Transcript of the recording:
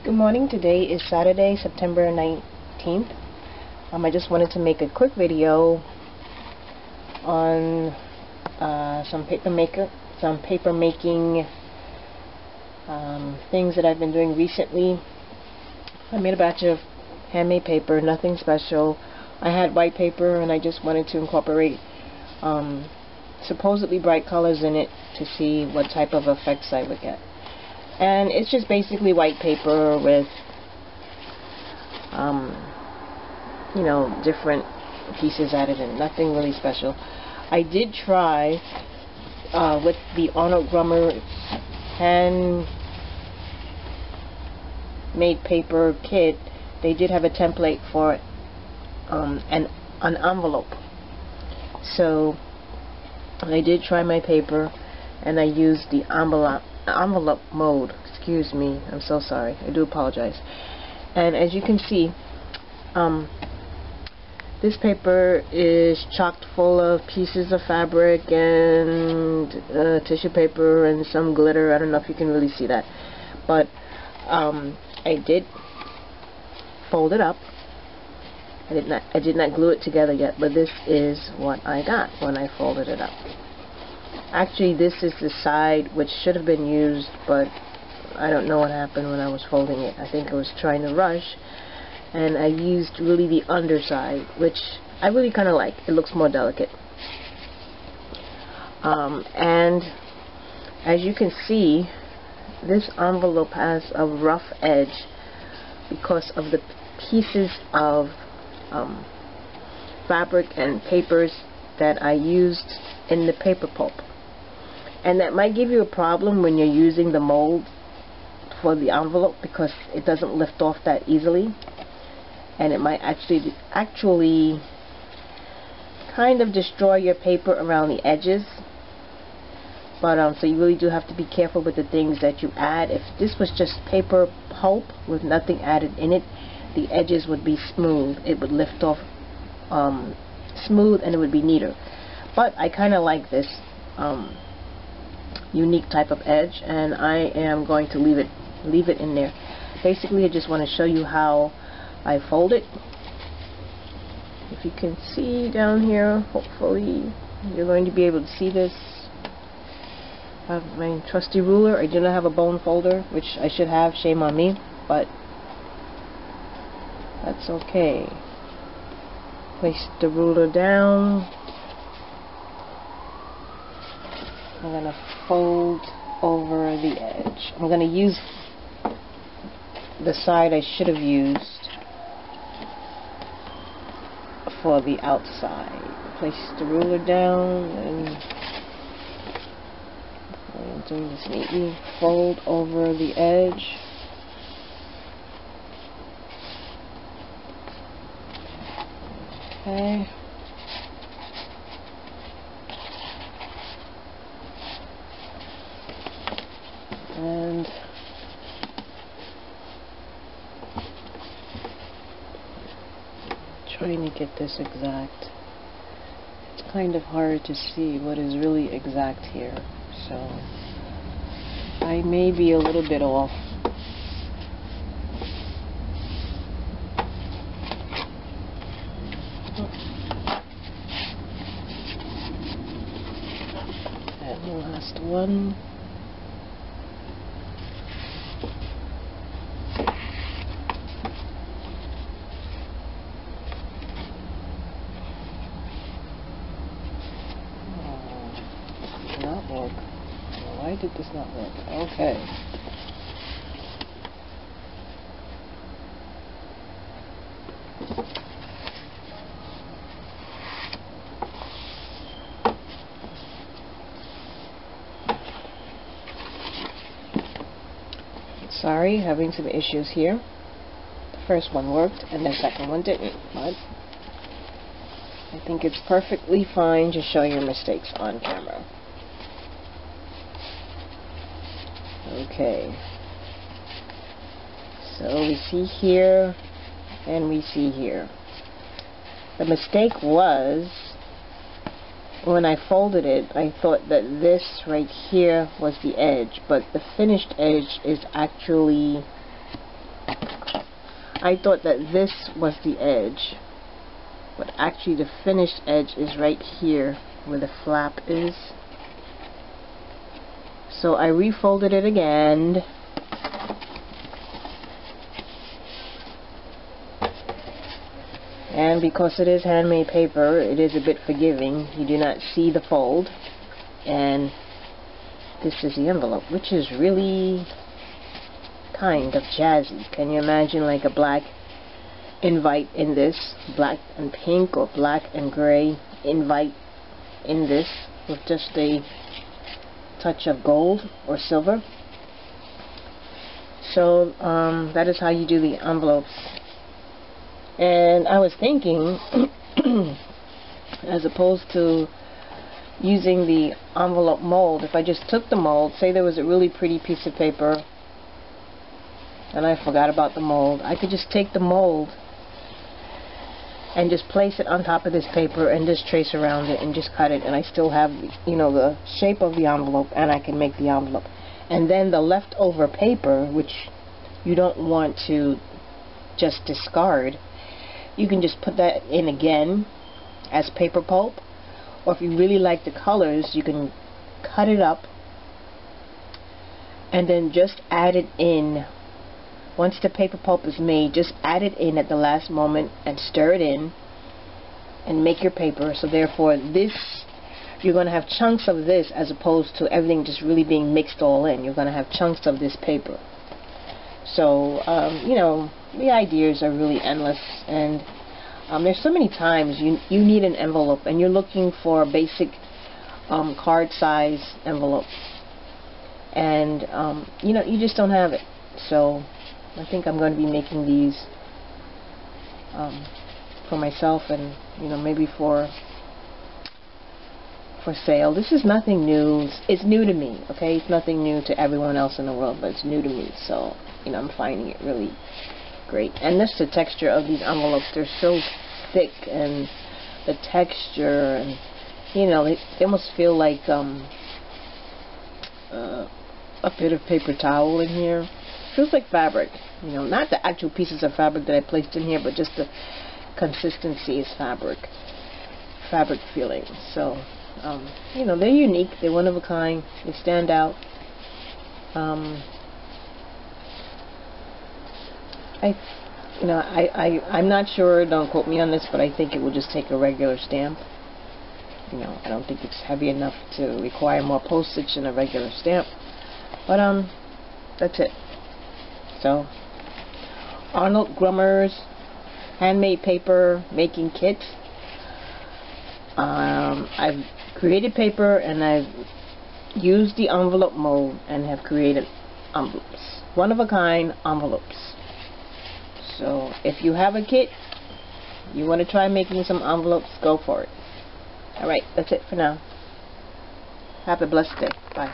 Good morning. Today is Saturday, September 19th. I just wanted to make a quick video on some paper making things that I've been doing recently. I made a batch of handmade paper, nothing special. I had white paper and I just wanted to incorporate supposedly bright colors in it to see what type of effects I would get. And it's just basically white paper with you know, different pieces added in, nothing really special. I did try with the Arnold rummer handmade paper kit. They did have a template for an envelope, so I did try my paper and I used the envelope mode. Excuse me, I'm so sorry, I do apologize. And as you can see, this paper is chocked full of pieces of fabric and tissue paper and some glitter. I don't know if you can really see that, but I did fold it up. I did not glue it together yet, but this is what I got when I folded it up. Actually, this is the side which should have been used, but I don't know what happened when I was folding it. I think I was trying to rush, and I used really the underside, which I really kind of like. It looks more delicate. And as you can see, this envelope has a rough edge because of the pieces of fabric and papers that I used in the paper pulp. And that might give you a problem when you're using the mold for the envelope, because it doesn't lift off that easily, and it might actually kind of destroy your paper around the edges. But so you really do have to be careful with the things that you add. If this was just paper pulp with nothing added in it, the edges would be smooth. It would lift off smooth and it would be neater. But I kind of like this unique type of edge, and I am going to leave it in there. Basically, I just want to show you how I fold it. If you can see down here, hopefully you're going to be able to see this. I have my trusty ruler. I do not have a bone folder, which I should have, shame on me, but that's okay. Place the ruler down. I'm going to fold over the edge. I'm going to use the side I should have used for the outside. Place the ruler down, and I'm doing this neatly. Fold over the edge. Okay. And trying to get this exact. It's kind of hard to see what is really exact here, so I may be a little bit off. And the last one. Not work. Why did this not work? Okay. Sorry, having some issues here. The first one worked and the second one didn't, but I think it's perfectly fine to show your mistakes on camera. Okay, so we see here and we see here. The mistake was when I folded it, I thought that this right here was the edge, but the finished edge is actually I thought that this was the edge, but actually the finished edge is right here where the flap is. So I refolded it again. And because it is handmade paper, it is a bit forgiving. You do not see the fold. And this is the envelope, which is really kind of jazzy. Can you imagine like a black invite in this, black and pink, or black and gray invite in this with just a touch of gold or silver? So that is how you do the envelopes. And I was thinking, as opposed to using the envelope mold, if I just took the mold, say there was a really pretty piece of paper and I forgot about the mold, I could just take the mold and just place it on top of this paper and just trace around it and just cut it, and I still have, you know, the shape of the envelope, and I can make the envelope. And then the leftover paper, which you don't want to just discard, you can just put that in again as paper pulp, or if you really like the colors, you can cut it up and then just add it in. Once the paper pulp is made, just add it in at the last moment and stir it in and make your paper. So therefore this, you're going to have chunks of this as opposed to everything just really being mixed all in. You're going to have chunks of this paper. So you know, the ideas are really endless, and there's so many times you need an envelope and you're looking for a basic card size envelope, and you know, you just don't have it. So I think I'm going to be making these for myself, and you know, maybe for sale. This is nothing new. It's new to me, okay? It's nothing new to everyone else in the world, but it's new to me. So you know, I'm finding it really great. And just the texture of these envelopes, they're so thick, and the texture, and you know, they almost feel like a bit of paper towel in here. Feels like fabric, you know, not the actual pieces of fabric that I placed in here, but just the consistency is fabric feeling. So you know, they're unique, they're one of a kind, they stand out. I'm not sure, don't quote me on this, but I think it will just take a regular stamp. You know, I don't think it's heavy enough to require more postage than a regular stamp. But that's it. So, Arnold Grummer's handmade paper making kit. I've created paper and I've used the envelope mold and have created envelopes. One of a kind envelopes. So if you have a kit, you want to try making some envelopes, go for it. Alright, that's it for now. Have a blessed day. Bye.